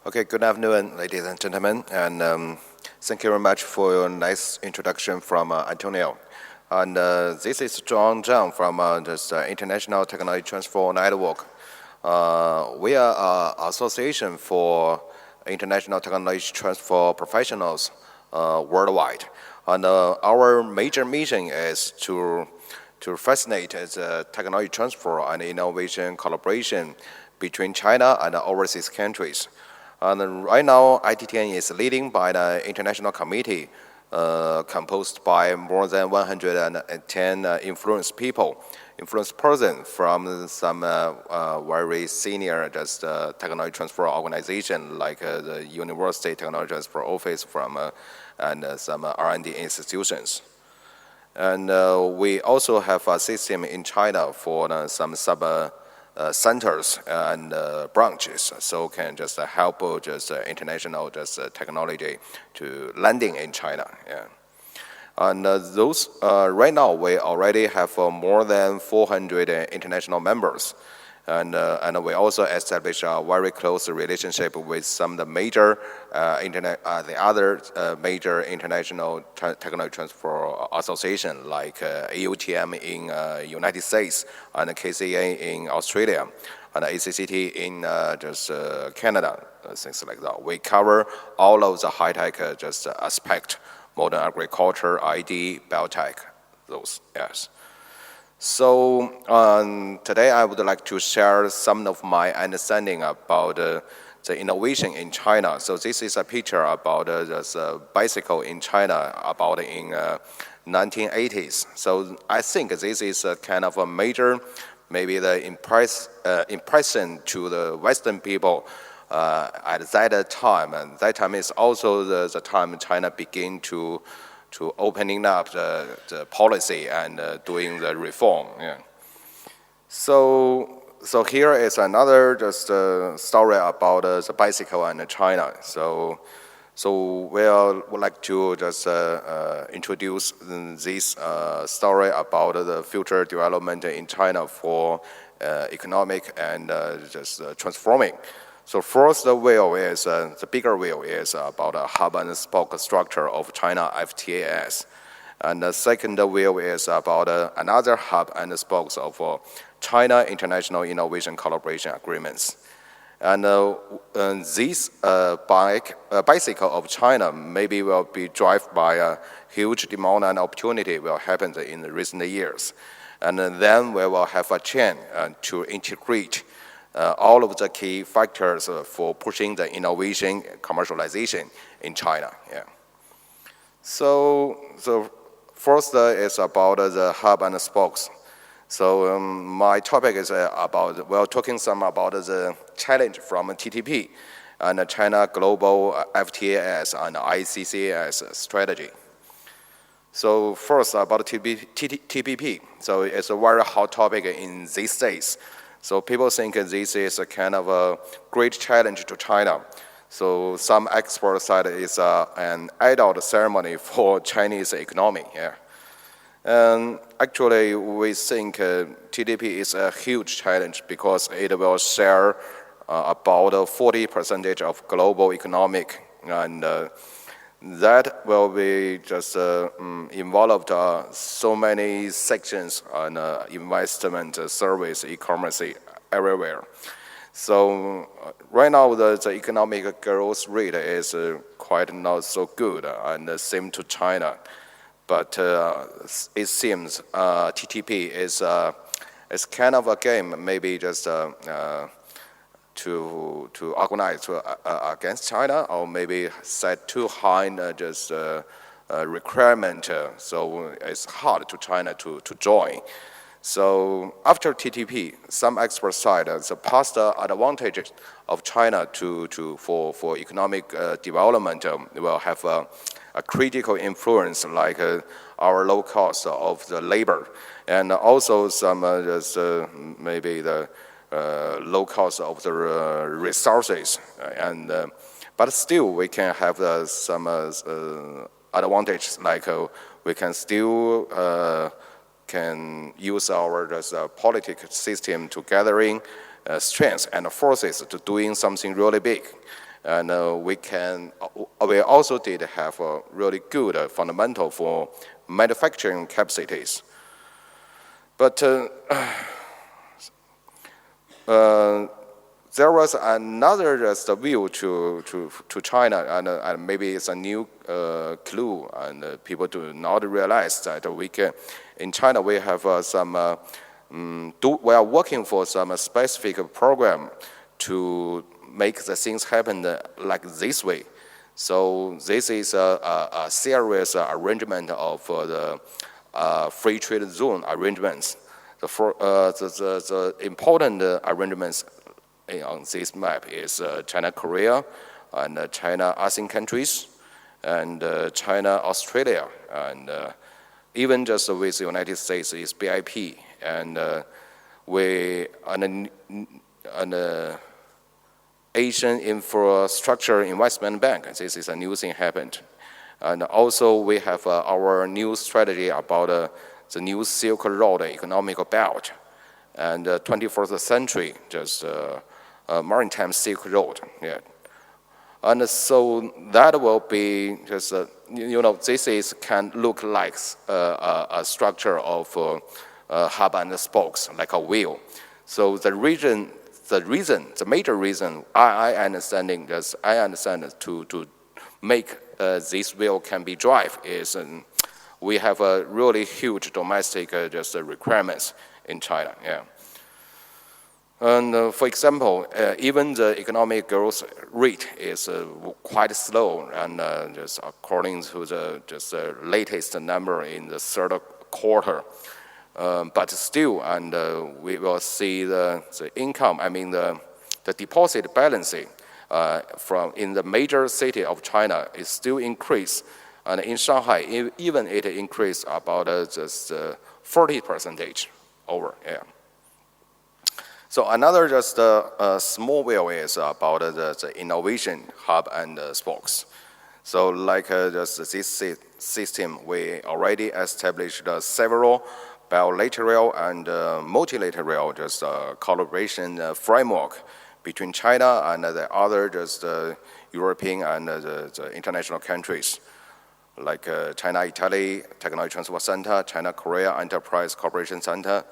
Okay, good afternoon, ladies and gentlemen, and thank you very much for your nice introduction from Antonio. And this is Zhang from this International Technology Transfer Network. We are an association for international technology transfer professionals worldwide. And our major mission is to facilitate the technology transfer and innovation collaboration between China and overseas countries. And right now, ITTN is leading by the international committee composed by more than 110 influence persons from some very senior technology transfer organization like the University Technology Transfer Office and some R&D institutions. And we also have a system in China for some centers and branches, so can just help international technology to landing in China. Yeah. And those right now we already have more than 400 international members, and we also established a very close relationship with some of the major major international technology transfer association like AUTM in United States and KCA in Australia and ACCT in Canada, things like that. We cover all of the high-tech aspect, modern agriculture, ID, biotech, those, yes. So today I would like to share some of my understanding about the innovation in China. So this is a picture about this bicycle in China about in 1980s. So I think this is a kind of a major, maybe the impression to the Western people at that time. And that time is also the time China began to opening up the policy and doing the reform. Yeah. So here is another story about the bicycle and China. So we would like to introduce this story about the future development in China for economic and transforming. So first wheel is, the bigger wheel is about a hub and spoke structure of China FTAS. And the second wheel is about another hub and spokes of China International Innovation Collaboration Agreements. And this bicycle of China maybe will be driven by a huge demand and opportunity will happen in the recent years. And then we will have a chance to integrate all of the key factors for pushing the innovation commercialization in China. Yeah. So first is about the hub and spokes. So my topic is about, we're talking some about the challenge from TTP and China Global FTAS and ICCS strategy. So first about TPP. So it's a very hot topic in these days. So people think this is a kind of a great challenge to China. So some experts said it's an adult ceremony for Chinese economy. Yeah. And actually, we think TDP is a huge challenge because it will share about 40% of global economic, and that will be involved so many sections on investment, service, e-commerce everywhere. So right now the economic growth rate is quite not so good, and same to China. But it seems TTP is kind of a game, maybe to organize against China, or maybe set too high requirement, so it's hard to China to join. So after TTP, some experts said the past advantages of China for economic development will have a critical influence, like our low cost of the labor, and also some maybe the low cost of the resources, and but still we can have some advantages, like we can still can use our political system to gathering strength and forces to doing something really big. And we also did have a really good fundamental for manufacturing capacities. But there was another just view to China, and maybe it's a new clue, and people do not realize that in China we have we are working for some specific program to make the things happen like this way. So this is a serious arrangement of the free trade zone arrangements. The important arrangements on this map is China, Korea, and China, ASEAN countries, and China, Australia, and even just with the United States is BIP, and an Asian Infrastructure Investment Bank. This is a new thing happened. And also we have our new strategy about the new Silk Road economic belt, and 21st century, just maritime Silk Road. Yeah. And so that will be just, this can look like a structure of hub and spokes, like a wheel. So the major reason I understand to make this wheel can be drive is we have a really huge domestic requirements in China. Yeah. And for example, even the economic growth rate is quite slow, and just according to the latest number in the third quarter. But still, and we will see the income, the deposit balancing in the major city of China is still increased. And in Shanghai, even it increased about just 40% over. Yeah. So another just small wheel is about the innovation hub and spokes. So like just this system, we already established several bilateral and multilateral just collaboration framework between China and the other just European and the international countries, like China-Italy Technology Transfer Center, China-Korea Enterprise Cooperation Center.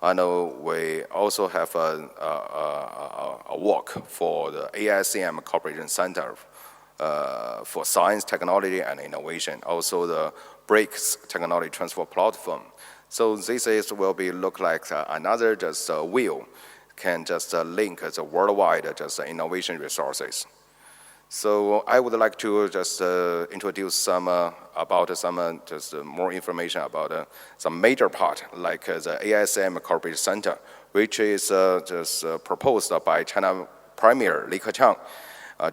And we also have a work for the AICM Cooperation Center for Science, Technology, and Innovation, also the BRICS Technology Transfer Platform. So this will be look like another just wheel can just link the worldwide just innovation resources. So I would like to just introduce some about some just more information about some major part, like the AICM Corporate Center, which is just proposed by China Premier Li Keqiang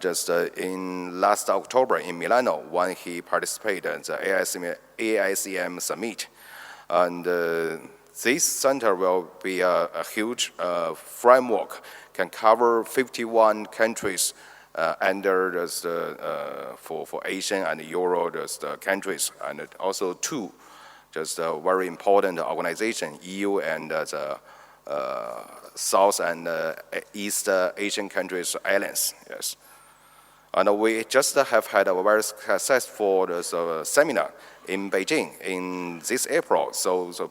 just in last October in Milano when he participated in the AICM summit. And this center will be a huge framework, can cover 51 countries under just for Asian and Euro just countries, and also two just very important organizations, EU and the South and East Asian countries islands. Yes, and we just have had a very successful seminar in Beijing in this April. So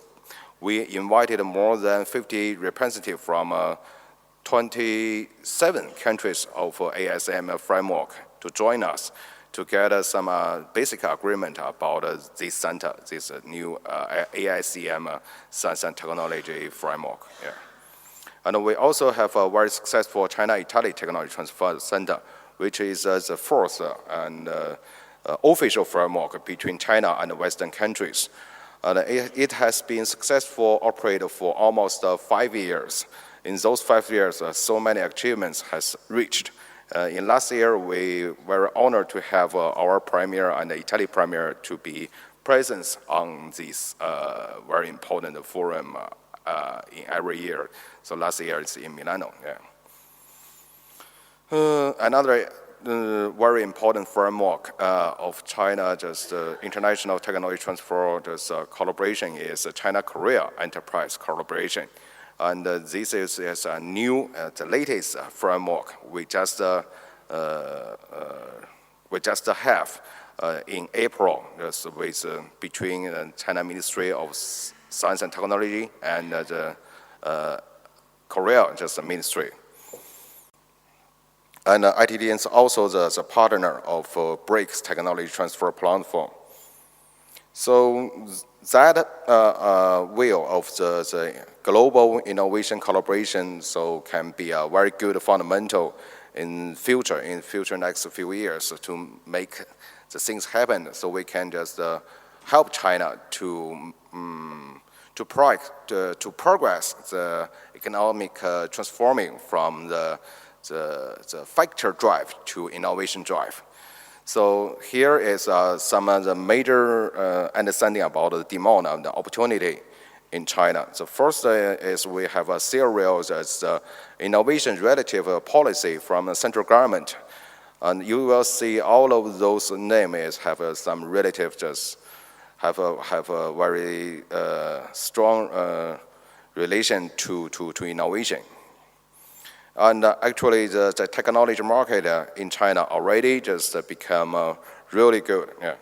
we invited more than 50 representatives from 27 countries of AICM framework to join us to get some basic agreement about this center, this new AICM Science and Technology framework. Yeah. And we also have a very successful China-Italy Technology Transfer Center, which is the fourth and official framework between China and Western countries. And it has been successful operated for almost 5 years. In those 5 years, so many achievements has reached. In last year, we were honored to have our premier and the Italy premier to be present on this very important forum in every year. So last year it's in Milano. Yeah. Another very important framework of China just international technology transfer just collaboration is China-Korea Enterprise Collaboration. And this is a new, the latest framework. We just we just have in April, just with between China Ministry of Science and Technology and the Korea just ministry. And ITDN is also the partner of BRICS Technology Transfer Platform. So that will of the global innovation collaboration can be a very good fundamental in future next few years to make the things happen. So we can just help China to progress the economic transforming from the factor drive to innovation drive. So here is some of the major understanding about the demand and the opportunity in China. The first is we have a serial innovation relative policy from the central government. And you will see all of those names have some relative have a very strong relation to innovation. And actually, the technology market in China already just become really good. Yeah.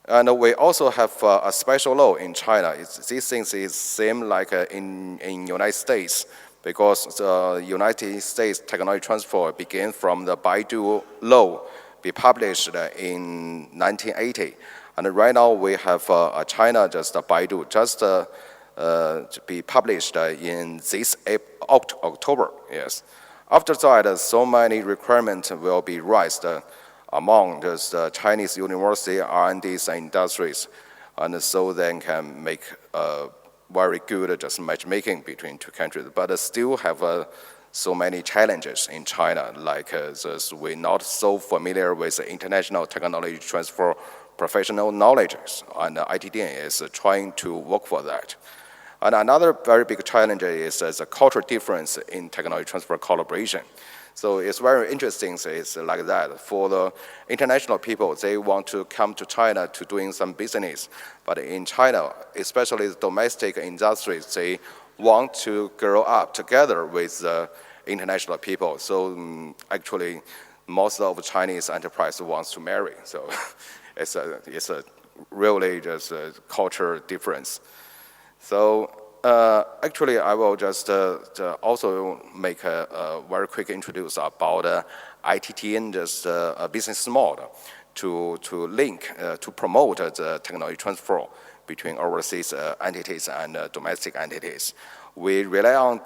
And we also have a special law in China. These things is same like in United States, because the United States technology transfer began from the Baidu law, be published in 1980. And right now we have China just Baidu just to be published in this October. Yes. After that, so many requirements will be raised among the Chinese university R&Ds and industries, and so they can make very good just matchmaking between two countries. But still have so many challenges in China, like we're not so familiar with the international technology transfer professional knowledge, and ITDN is trying to work for that. And another very big challenge is the cultural difference in technology transfer collaboration. So it's very interesting, it's like that. For the international people, they want to come to China to doing some business. But in China, especially the domestic industries, they want to grow up together with the international people. So actually, most of Chinese enterprise wants to marry. So it's a really just a cultural difference. So actually, I will just also make a very quick introduce about ITTN, just a business model to link, to promote the technology transfer between overseas entities and domestic entities. We rely on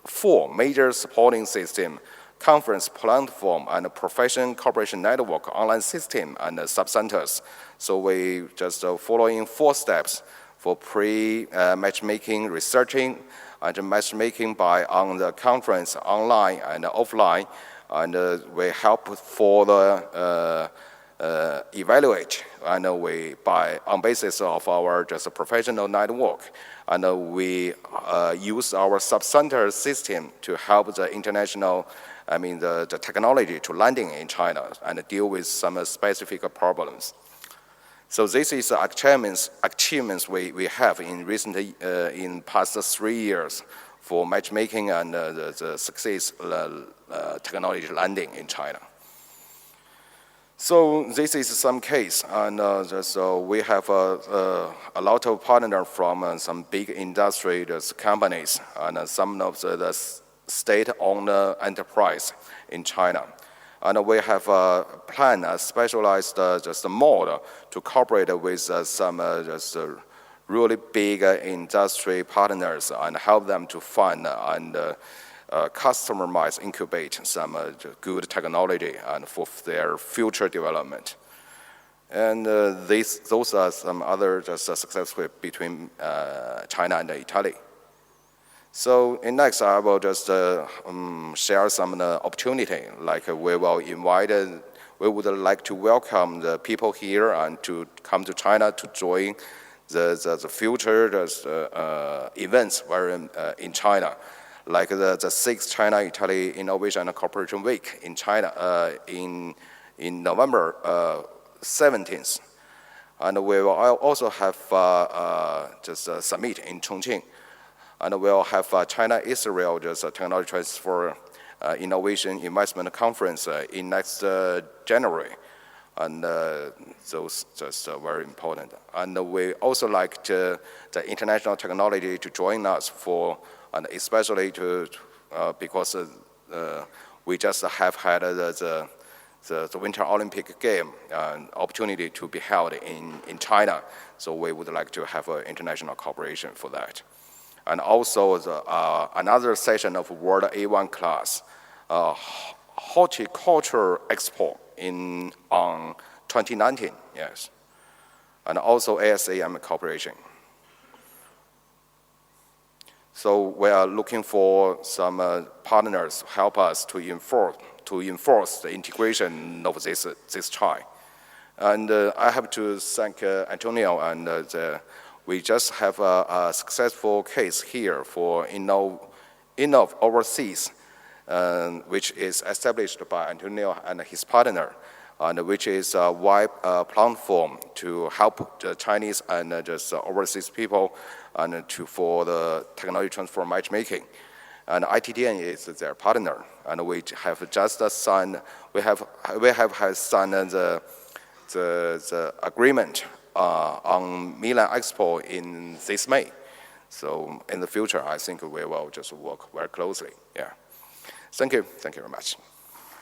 four major supporting systems: conference platform and professional cooperation network, online system, and sub-centers. So we just following four steps for pre-matchmaking, researching, and matchmaking on the conference, online and offline. And we help for the evaluate, and we on basis of our just professional network, and we use our sub-center system to help the international, the technology to landing in China and deal with some specific problems. So this is achievements we have in in past 3 years for matchmaking and the success technology landing in China. So this is some case, and we have a lot of partners from some big industry companies and some of the state-owned enterprise in China. And we have a plan, a specialized model to cooperate with some really big industry partners and help them to fund and customize, incubate some good technology and for their future development. And those are some other success between China and Italy. So in next, I will just share some opportunity. Like we would like to welcome the people here and to come to China to join the future events in China, like the 6th China-Italy Innovation and Cooperation Week in China in November 17th. And we will also have a summit in Chongqing. And we'll have China-Israel technology transfer Innovation Investment Conference in next January. And those just very important. And we also like the international technology to join us for, and especially because we just have had the Winter Olympic game opportunity to be held in China. So we would like to have international cooperation for that. And also another session of World A1 class, Horticulture Expo on 2019, yes. And also ASAM cooperation. So we are looking for some partners to help us to enforce the integration of this TRI. And I have to thank Antonio, and we just have a successful case here for Innov Overseas, which is established by Antonio and his partner, and which is a web platform to help the Chinese and just overseas people and for the technology transfer matchmaking. And ITDN is their partner, and we have just signed. We have signed the agreement on Milan Expo in this May. So in the future, I think we will just work very closely. Yeah. Thank you very much.